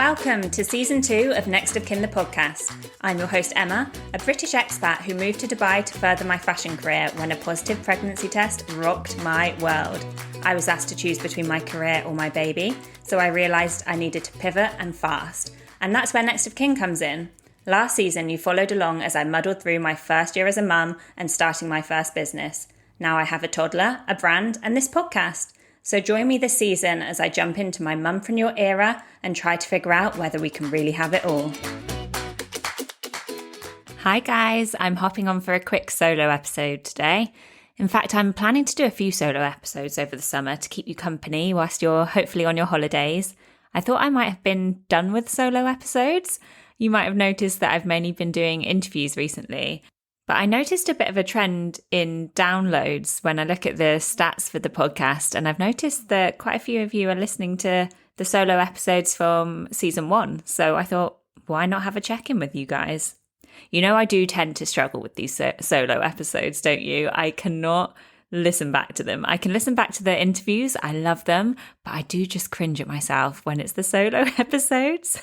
Welcome to Season 2 of Next of Kin the podcast. I'm your host Emma, a British expat who moved to Dubai to further my fashion career when a positive pregnancy test rocked my world. I was asked to choose between my career or my baby, so I realised I needed to pivot and fast. And that's where Next of Kin comes in. Last season you followed along as I muddled through my first year as a mum and starting my first business. Now I have a toddler, a brand and this podcast. So join me this season as I jump into my Mumpreneur era and try to figure out whether we can really have it all. Hi guys, I'm hopping on for a quick solo episode today. In fact, I'm planning to do a few solo episodes over the summer to keep you company whilst you're hopefully on your holidays. I thought I might have been done with solo episodes. You might have noticed that I've mainly been doing interviews recently. But I noticed a bit of a trend in downloads when I look at the stats for the podcast, and I've noticed that quite a few of you are listening to the solo episodes from season 1. So I thought, why not have a check-in with you guys? You know, I do tend to struggle with these solo episodes, don't you? I cannot listen back to them. I can listen back to the interviews. I love them, but I do just cringe at myself when it's the solo episodes.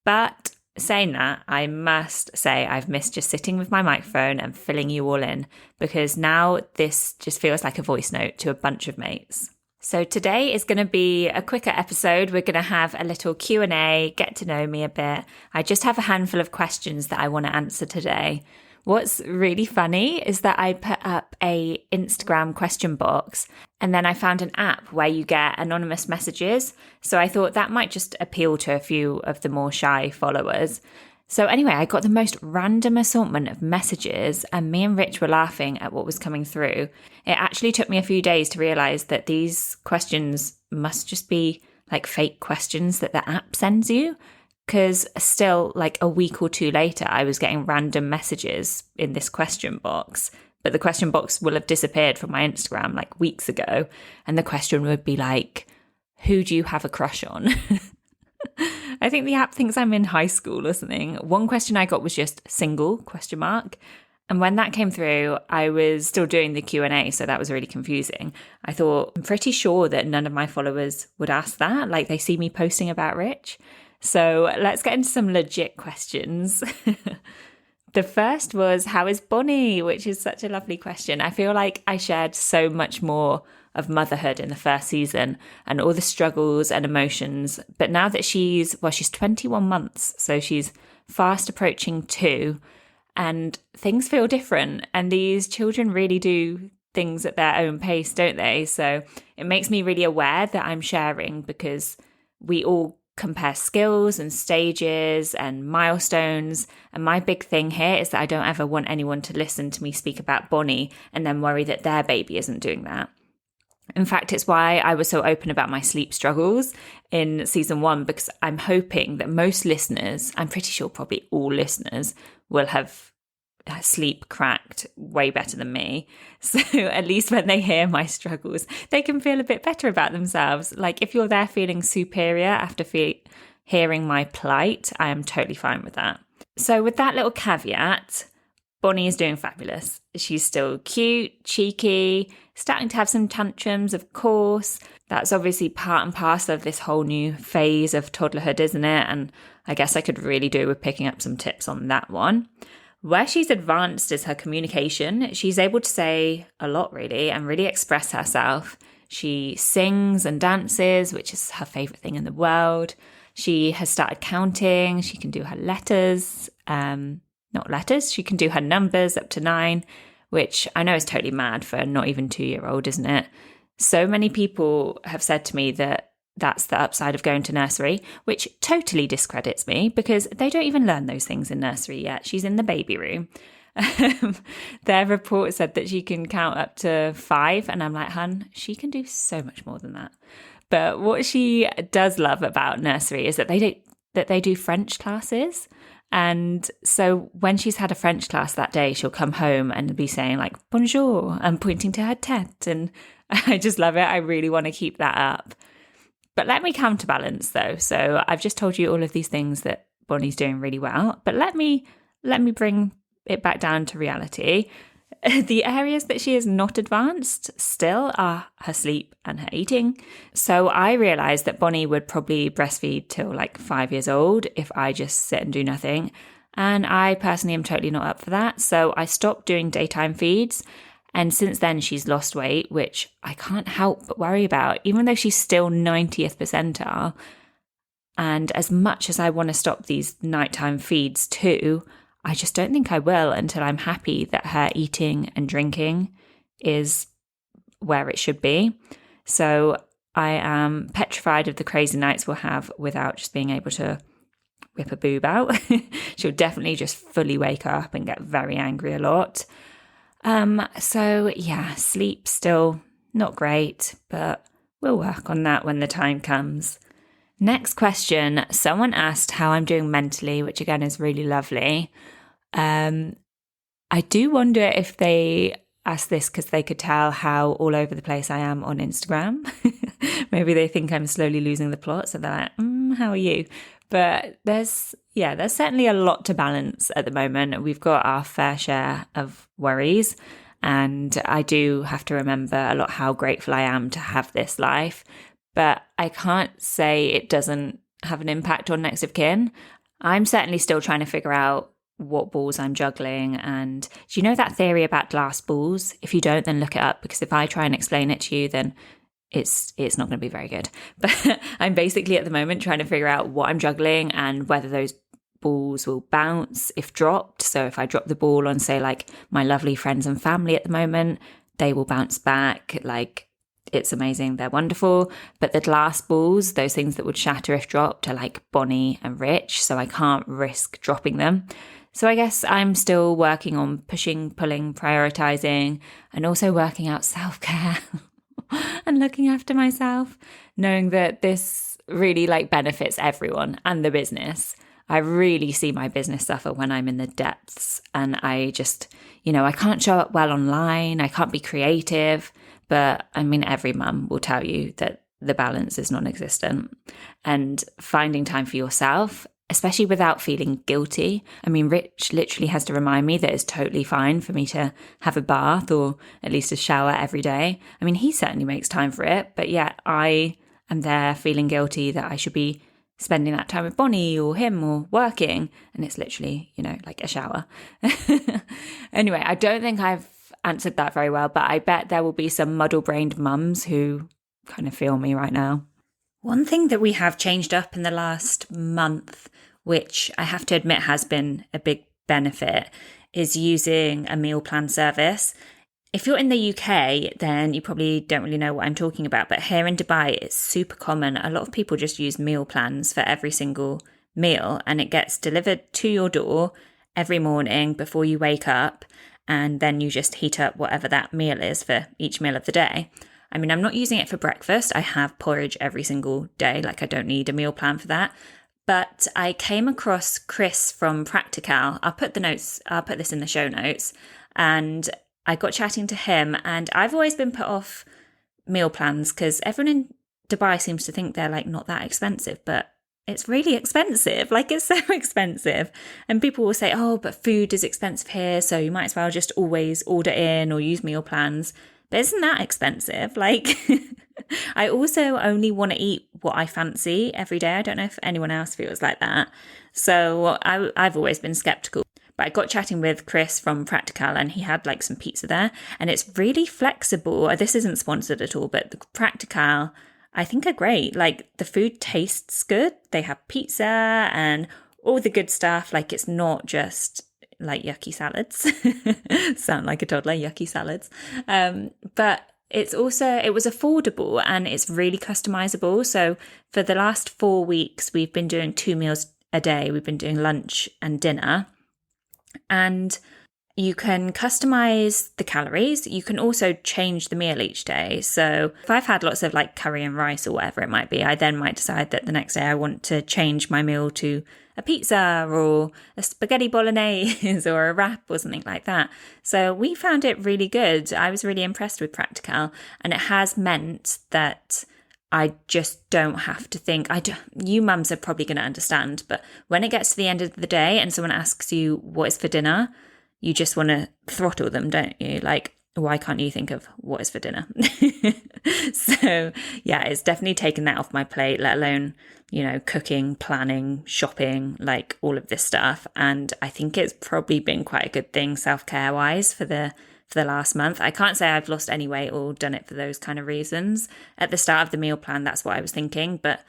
But saying that, I must say I've missed just sitting with my microphone and filling you all in, because now this just feels like a voice note to a bunch of mates. So today is going to be a quicker episode. We're going to have a little Q&A, get to know me a bit. I just have a handful of questions that I want to answer today. What's really funny is that I put up a Instagram question box and then I found an app where you get anonymous messages. So I thought that might just appeal to a few of the more shy followers. So anyway, I got the most random assortment of messages and me and Rich were laughing at what was coming through. It actually took me a few days to realise that these questions must just be like fake questions that the app sends you. Because still, like a week or two later, I was getting random messages in this question box. But the question box will have disappeared from my Instagram like weeks ago. And the question would be like, who do you have a crush on? I think the app thinks I'm in high school or something. One question I got was just single ? And when that came through, I was still doing the Q&A, so that was really confusing. I thought, I'm pretty sure that none of my followers would ask that. Like they see me posting about Rich. So let's get into some legit questions. The first was, how is Bonnie? Which is such a lovely question. I feel like I shared so much more of motherhood in the first season and all the struggles and emotions. But now that she's 21 months, so she's fast approaching 2, and things feel different. And these children really do things at their own pace, don't they? So it makes me really aware that I'm sharing, because we all compare skills and stages and milestones. And my big thing here is that I don't ever want anyone to listen to me speak about Bonnie and then worry that their baby isn't doing that. In fact, it's why I was so open about my sleep struggles in season 1, because I'm hoping that most listeners, I'm pretty sure probably all listeners, will have sleep cracked way better than me. So at least when they hear my struggles, they can feel a bit better about themselves. Like if you're there feeling superior after hearing my plight, I am totally fine with that. So with that little caveat, Bonnie is doing fabulous. She's still cute, cheeky, starting to have some tantrums, of course. That's obviously part and parcel of this whole new phase of toddlerhood, isn't it? And I guess I could really do with picking up some tips on that one. Where she's advanced is her communication. She's able to say a lot, really, and really express herself. She sings and dances, which is her favourite thing in the world. She has started counting. She can do her letters. Not letters. She can do her numbers up to 9, which I know is totally mad for a not even 2-year-old, isn't it? So many people have said to me that that's the upside of going to nursery, which totally discredits me because they don't even learn those things in nursery yet. She's in the baby room. Their report said that she can count up to 5, and I'm like, hun, she can do so much more than that. But what she does love about nursery is that they do French classes. And so when she's had a French class that day, she'll come home and be saying like, bonjour, and pointing to her tête. And I just love it. I really want to keep that up. But let me counterbalance though. So I've just told you all of these things that Bonnie's doing really well, but let me bring it back down to reality. The areas that she is not advanced still are her sleep and her eating. So I realised that Bonnie would probably breastfeed till like 5 years old if I just sit and do nothing. And I personally am totally not up for that. So I stopped doing daytime feeds. And since then, she's lost weight, which I can't help but worry about, even though she's still 90th percentile. And as much as I want to stop these nighttime feeds too, I just don't think I will until I'm happy that her eating and drinking is where it should be. So I am petrified of the crazy nights we'll have without just being able to whip a boob out. She'll definitely just fully wake up and get very angry a lot. So yeah, sleep still not great, but we'll work on that when the time comes. Next question. Someone asked how I'm doing mentally, which again is really lovely. I do wonder if they asked this because they could tell how all over the place I am on Instagram. Maybe they think I'm slowly losing the plot. So they're like, how are you? But there's certainly a lot to balance at the moment. We've got our fair share of worries. And I do have to remember a lot how grateful I am to have this life. But I can't say it doesn't have an impact on next of kin. I'm certainly still trying to figure out what balls I'm juggling. And do you know that theory about glass balls? If you don't, then look it up, because if I try and explain it to you, then it's not going to be very good. But I'm basically at the moment trying to figure out what I'm juggling and whether those balls will bounce if dropped. So if I drop the ball on, say, like my lovely friends and family at the moment, they will bounce back. Like, it's amazing. They're wonderful. But the glass balls, those things that would shatter if dropped, are like Bonnie and Rich. So I can't risk dropping them. So I guess I'm still working on pushing, pulling, prioritizing, and also working out self-care and looking after myself, knowing that this really like benefits everyone and the business. I really see my business suffer when I'm in the depths, and I just, I can't show up well online. I can't be creative. But I mean, every mum will tell you that the balance is non-existent, and finding time for yourself, especially without feeling guilty. I mean, Rich literally has to remind me that it's totally fine for me to have a bath or at least a shower every day. I mean, he certainly makes time for it, but yet I am there feeling guilty that I should be spending that time with Bonnie or him or working. And it's literally, like a shower. Anyway, I don't think I've answered that very well, but I bet there will be some muddle-brained mums who kind of feel me right now. One thing that we have changed up in the last month, which I have to admit has been a big benefit, is using a meal plan service. If you're in the UK, then you probably don't really know what I'm talking about. But here in Dubai, it's super common. A lot of people just use meal plans for every single meal, and it gets delivered to your door every morning before you wake up. And then you just heat up whatever that meal is for each meal of the day. I mean, I'm not using it for breakfast. I have porridge every single day. Like, I don't need a meal plan for that. But I came across Chris from Practical. I'll put this in the show notes. And I got chatting to him, and I've always been put off meal plans because everyone in Dubai seems to think they're like not that expensive, but it's really expensive. Like, it's so expensive. And people will say, oh, but food is expensive here, so you might as well just always order in or use meal plans. But isn't that expensive? Like, I also only want to eat what I fancy every day. I don't know if anyone else feels like that. So I've always been skeptical. But I got chatting with Chris from Practical, and he had like some pizza there, and it's really flexible. This isn't sponsored at all, but the Practical, I think, are great. Like, the food tastes good. They have pizza and all the good stuff. Like, it's not just like yucky salads. Sound like a toddler, yucky salads. But it was affordable, and it's really customizable. So for the last 4 weeks, we've been doing 2 meals a day. We've been doing lunch and dinner, and you can customize the calories. You can also change the meal each day. So if I've had lots of like curry and rice or whatever it might be, I then might decide that the next day I want to change my meal to a pizza or a spaghetti bolognese or a wrap or something like that. So we found it really good. I was really impressed with Practical, and it has meant that I just don't have to think. You mums are probably going to understand, but when it gets to the end of the day and someone asks you what is for dinner, you just want to throttle them, don't you? Like, why can't you think of what is for dinner? So yeah, it's definitely taken that off my plate, let alone, cooking, planning, shopping, like all of this stuff. And I think it's probably been quite a good thing self-care wise for the last month. I can't say I've lost any weight or done it for those kind of reasons. At the start of the meal plan, that's what I was thinking, but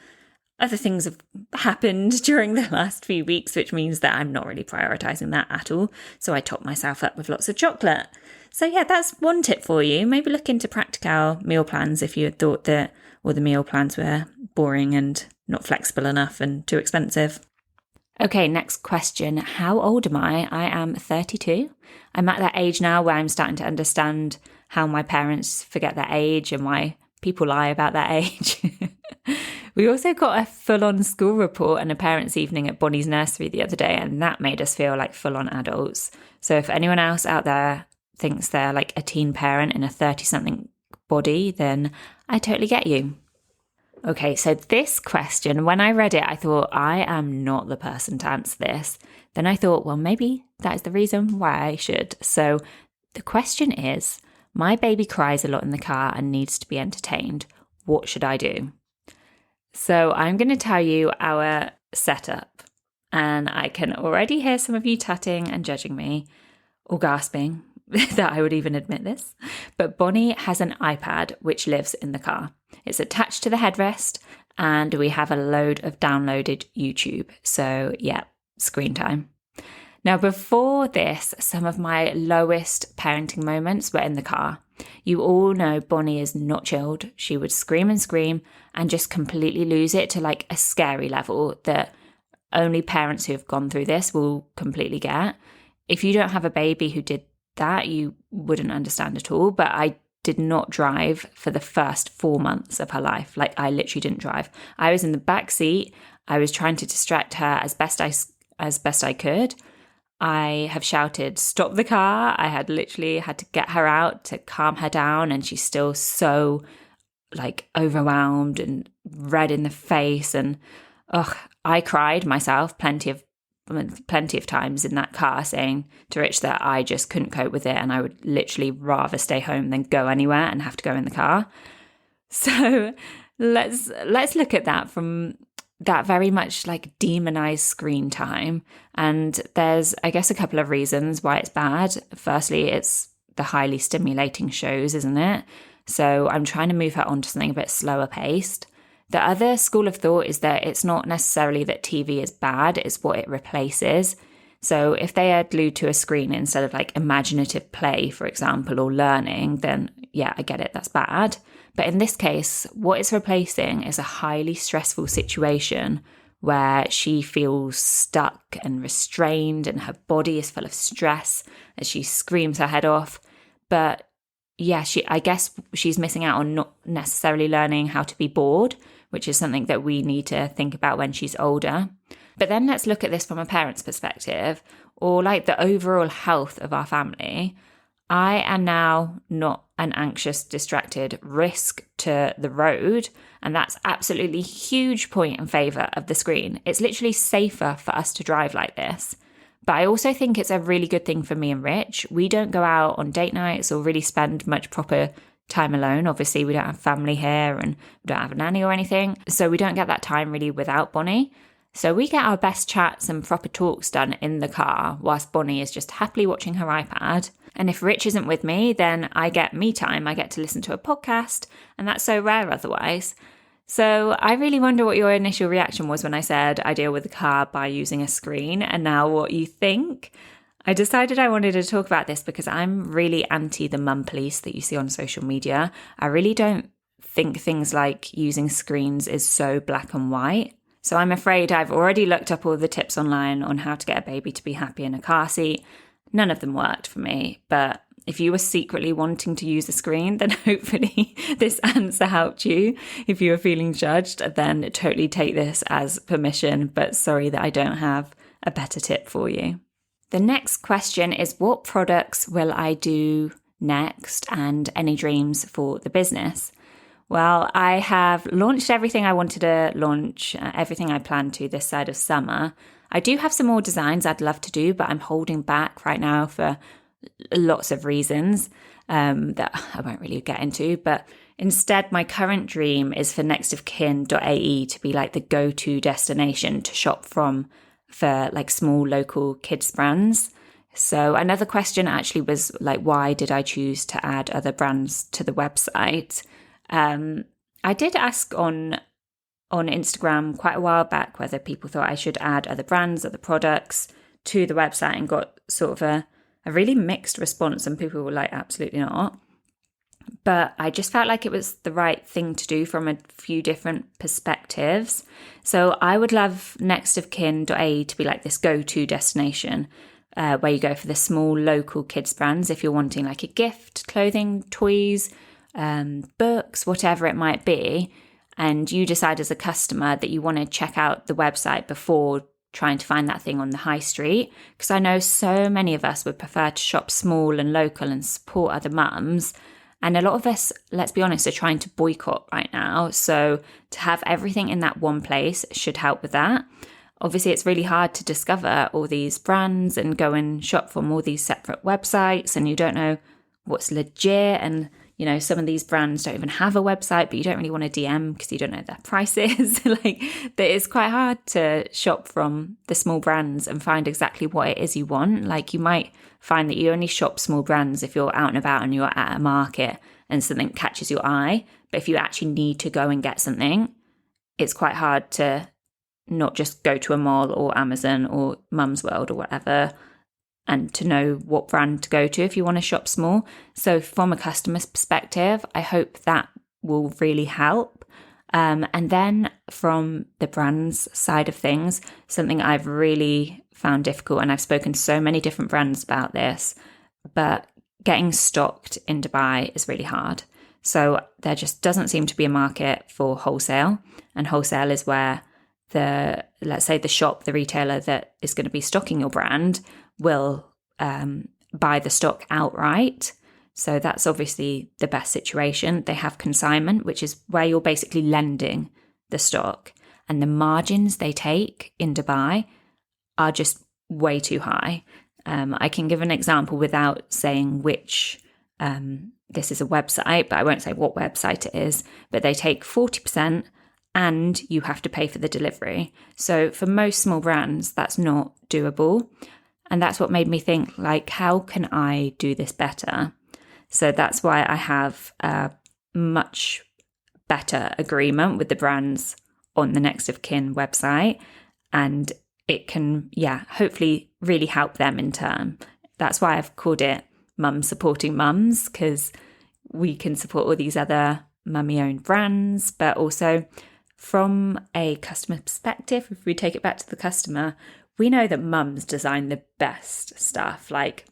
other things have happened during the last few weeks, which means that I'm not really prioritizing that at all. So I top myself up with lots of chocolate. So yeah, that's one tip for you. Maybe look into practical meal plans if you had thought that all the meal plans were boring and not flexible enough and too expensive. Okay, next question. How old am I? I am 32. I'm at that age now where I'm starting to understand how my parents forget their age and why people lie about their age. We also got a full-on school report and a parents' evening at Bonnie's nursery the other day, and that made us feel like full-on adults. So if anyone else out there thinks they're like a teen parent in a 30-something body, then I totally get you. Okay, so this question, when I read it, I thought, I am not the person to answer this. Then I thought, well, maybe that is the reason why I should. So the question is, my baby cries a lot in the car and needs to be entertained. What should I do? So I'm going to tell you our setup. And I can already hear some of you tutting and judging me or gasping that I would even admit this. But Bonnie has an iPad which lives in the car. It's attached to the headrest and we have a load of downloaded YouTube. So yeah, screen time. Now, before this, some of my lowest parenting moments were in the car. You all know Bonnie is not chilled. She would scream and scream and just completely lose it to like a scary level that only parents who have gone through this will completely get. If you don't have a baby who did that, you wouldn't understand at all. But I did not drive for the first 4 months of her life. Like, I literally didn't drive. I was in the back seat. I was trying to distract her as best I could. I have shouted, stop the car. I had to get her out to calm her down. And she's still so like overwhelmed and red in the face. And I cried myself plenty of times in that car, saying to Rich that I just couldn't cope with it. And I would literally rather stay home than go anywhere and have to go in the car. So let's look at that from that very much like demonized screen time. And there's, I guess, a couple of reasons why it's bad. Firstly, it's the highly stimulating shows, isn't it? So I'm trying to move her onto something a bit slower paced. The other school of thought is that it's not necessarily that TV is bad, it's what it replaces. So if they are glued to a screen instead of like imaginative play, for example, or learning, then yeah, I get it, that's bad. But in this case, what it's replacing is a highly stressful situation where she feels stuck and restrained and her body is full of stress as she screams her head off. But yeah, I guess she's missing out on not necessarily learning how to be bored, which is something that we need to think about when she's older. But then let's look at this from a parent's perspective, or like the overall health of our family. I am now not an anxious, distracted risk to the road, and that's absolutely a huge point in favour of the screen. It's literally safer for us to drive like this. But I also think it's a really good thing for me and Rich. We don't go out on date nights or really spend much proper time alone. Obviously, we don't have family here and we don't have a nanny or anything. So we don't get that time really without Bonnie. So we get our best chats and proper talks done in the car whilst Bonnie is just happily watching her iPad. And if Rich isn't with me, then I get me time. I get to listen to a podcast, and that's so rare otherwise. So I really wonder what your initial reaction was when I said I deal with the car by using a screen, and now what you think. I decided I wanted to talk about this because I'm really anti the mum police that you see on social media. I really don't think things like using screens is so black and white. So I'm afraid I've already looked up all the tips online on how to get a baby to be happy in a car seat. None of them worked for me, but if you were secretly wanting to use a screen, then hopefully this answer helped you. If you were feeling judged, then totally take this as permission, but sorry that I don't have a better tip for you. The next question is, what products will I do next, and any dreams for the business? Well, I have launched everything I wanted to launch, everything I planned to this side of summer. I do have some more designs I'd love to do, but I'm holding back right now for lots of reasons that I won't really get into. But instead, my current dream is for nextofkin.ae to be like the go-to destination to shop from for like small local kids brands. So another question actually was like, why did I choose to add other brands to the website? I did ask on Instagram quite a while back whether people thought I should add other brands, other products to the website, and got sort of a really mixed response. Some people were like, absolutely not. But I just felt like it was the right thing to do from a few different perspectives. So I would love nextofkin.ae to be like this go-to destination where you go for the small local kids brands if you're wanting like a gift, clothing, toys, books, whatever it might be. And you decide as a customer that you want to check out the website before trying to find that thing on the high street. Because I know so many of us would prefer to shop small and local and support other mums. And a lot of us, let's be honest, are trying to boycott right now. So to have everything in that one place should help with that. Obviously, it's really hard to discover all these brands and go and shop from all these separate websites, and you don't know what's legit. And, you know, some of these brands don't even have a website, but you don't really want to DM because you don't know their prices. Like, it's quite hard to shop from the small brands and find exactly what it is you want. Like, you might find that you only shop small brands if you're out and about and you're at a market and something catches your eye. But if you actually need to go and get something, it's quite hard to not just go to a mall or Amazon or Mum's World or whatever and to know what brand to go to if you want to shop small. So from a customer's perspective, I hope that will really help. And then from the brand's side of things, something I've really found difficult, and I've spoken to so many different brands about this, but getting stocked in Dubai is really hard. So there just doesn't seem to be a market for wholesale, and wholesale is where let's say the shop, the retailer that is going to be stocking your brand will buy the stock outright. So that's obviously the best situation. They have consignment, which is where you're basically lending the stock, and the margins they take in Dubai are just way too high. I can give an example without saying which, this is a website, but I won't say what website it is, but they take 40% and you have to pay for the delivery. So for most small brands, that's not doable. And that's what made me think, like, how can I do this better? So that's why I have a much better agreement with the brands on the Next of Kin website. And it can, hopefully really help them in turn. That's why I've called it Mum Supporting Mums, because we can support all these other mummy-owned brands, but also from a customer perspective, if we take it back to the customer, we know that mums design the best stuff. Like,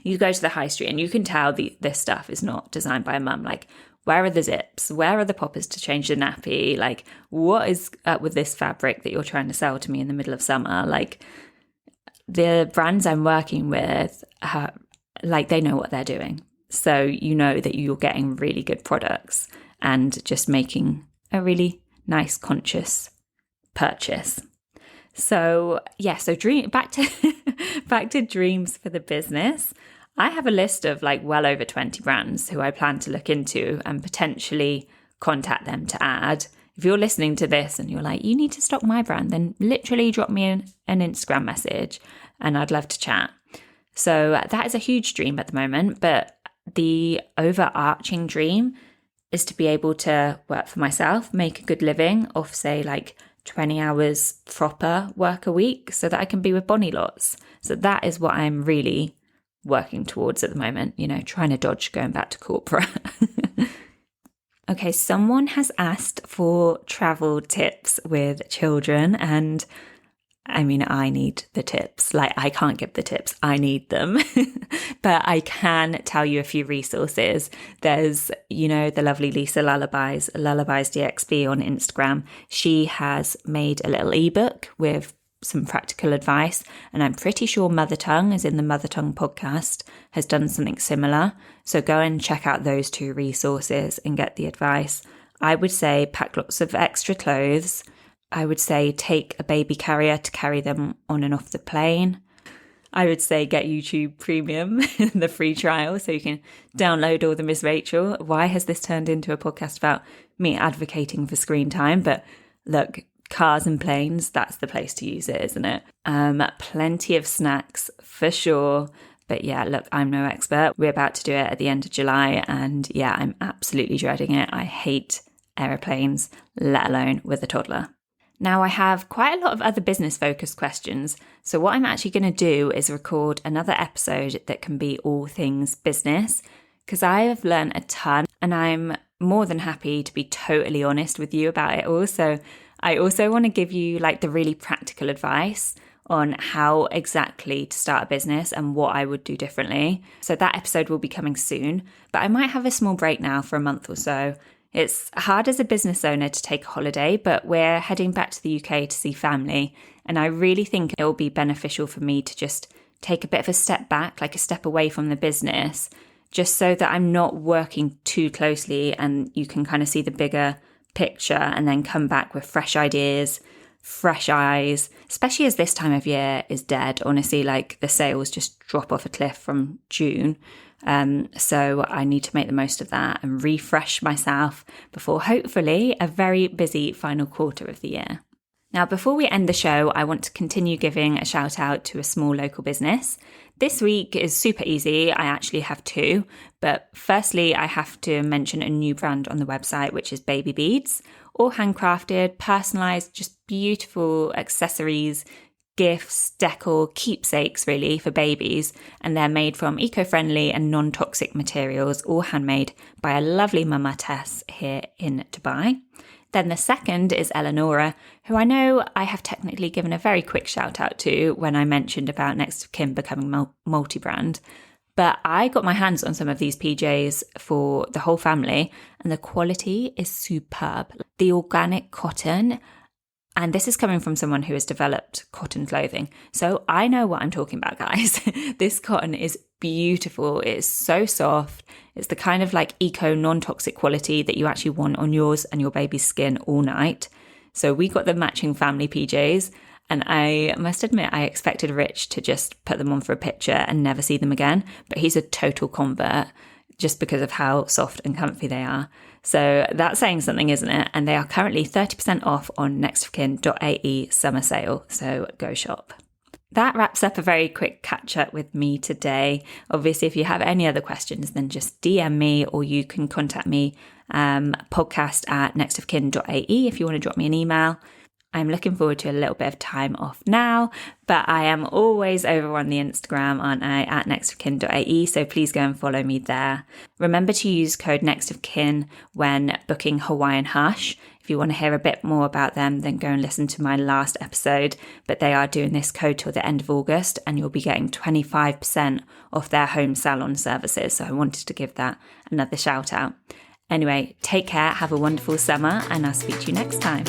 you go to the high street and you can tell this stuff is not designed by a mum. Like, where are the zips? Where are the poppers to change the nappy? Like, what is up with this fabric that you're trying to sell to me in the middle of summer? Like, the brands I'm working with, they know what they're doing. So you know that you're getting really good products and just making a really nice, conscious purchase. So back to dreams for the business. I have a list of well over 20 brands who I plan to look into and potentially contact them to add. If you're listening to this and you're like, you need to stock my brand, then literally drop me an Instagram message and I'd love to chat. So that is a huge dream at the moment, but the overarching dream is to be able to work for myself, make a good living off, say, 20 hours proper work a week so that I can be with Bonnie lots. So that is what I'm really working towards at the moment, trying to dodge going back to corporate. Okay, someone has asked for travel tips with children, and I mean, I need the tips. I can't give the tips. I need them. But I can tell you a few resources. There's, the lovely Lisa Lullabies DXB on Instagram. She has made a little ebook with some practical advice. And I'm pretty sure Mother Tongue, as in the Mother Tongue podcast, has done something similar. So go and check out those two resources and get the advice. I would say pack lots of extra clothes. I would say take a baby carrier to carry them on and off the plane. I would say get YouTube Premium, the free trial, so you can download all the Miss Rachel. Why has this turned into a podcast about me advocating for screen time? But look, cars and planes, that's the place to use it, isn't it? Plenty of snacks for sure. But yeah, look, I'm no expert. We're about to do it at the end of July. And yeah, I'm absolutely dreading it. I hate aeroplanes, let alone with a toddler. Now, I have quite a lot of other business-focused questions, so what I'm actually going to do is record another episode that can be all things business, because I have learned a ton, and I'm more than happy to be totally honest with you about it all. So I also want to give you like the really practical advice on how exactly to start a business and what I would do differently. So that episode will be coming soon, but I might have a small break now for a month or so. It's hard as a business owner to take a holiday, but we're heading back to the UK to see family. And I really think it will be beneficial for me to just take a bit of a step back, like a step away from the business, just so that I'm not working too closely and you can kind of see the bigger picture and then come back with fresh ideas, fresh eyes, especially as this time of year is dead. Honestly, like the sales just drop off a cliff from June. So I need to make the most of that and refresh myself before hopefully a very busy final quarter of the year. Now, before we end the show, I want to continue giving a shout out to a small local business. This week is super easy. I actually have two, but firstly, I have to mention a new brand on the website, which is Baby Beads, all handcrafted, personalized, just beautiful accessories, gifts, decor, keepsakes really for babies, and they're made from eco-friendly and non-toxic materials, all handmade by a lovely mama Tess here in Dubai. Then the second is Eleonora, who I know I have technically given a very quick shout out to when I mentioned about Next of Kin becoming multi-brand. But I got my hands on some of these PJs for the whole family and the quality is superb. The organic cotton, and this is coming from someone who has developed cotton clothing. So I know what I'm talking about, guys. This cotton is beautiful. It is so soft. It's the kind of like eco non-toxic quality that you actually want on yours and your baby's skin all night. So we got the matching family PJs. And I must admit, I expected Rich to just put them on for a picture and never see them again. But he's a total convert just because of how soft and comfy they are. So that's saying something, isn't it? And they are currently 30% off on nextofkin.ae summer sale. So go shop. That wraps up a very quick catch up with me today. Obviously, if you have any other questions, then just DM me or you can contact me, podcast@nextofkin.ae if you want to drop me an email. I'm looking forward to a little bit of time off now, but I am always over on the Instagram, aren't I, @nextofkin.ae, so please go and follow me there. Remember to use code nextofkin when booking Hawaiian Hush. If you want to hear a bit more about them, then go and listen to my last episode, but they are doing this code till the end of August and you'll be getting 25% off their home salon services, so I wanted to give that another shout out. Anyway, take care, have a wonderful summer, and I'll speak to you next time.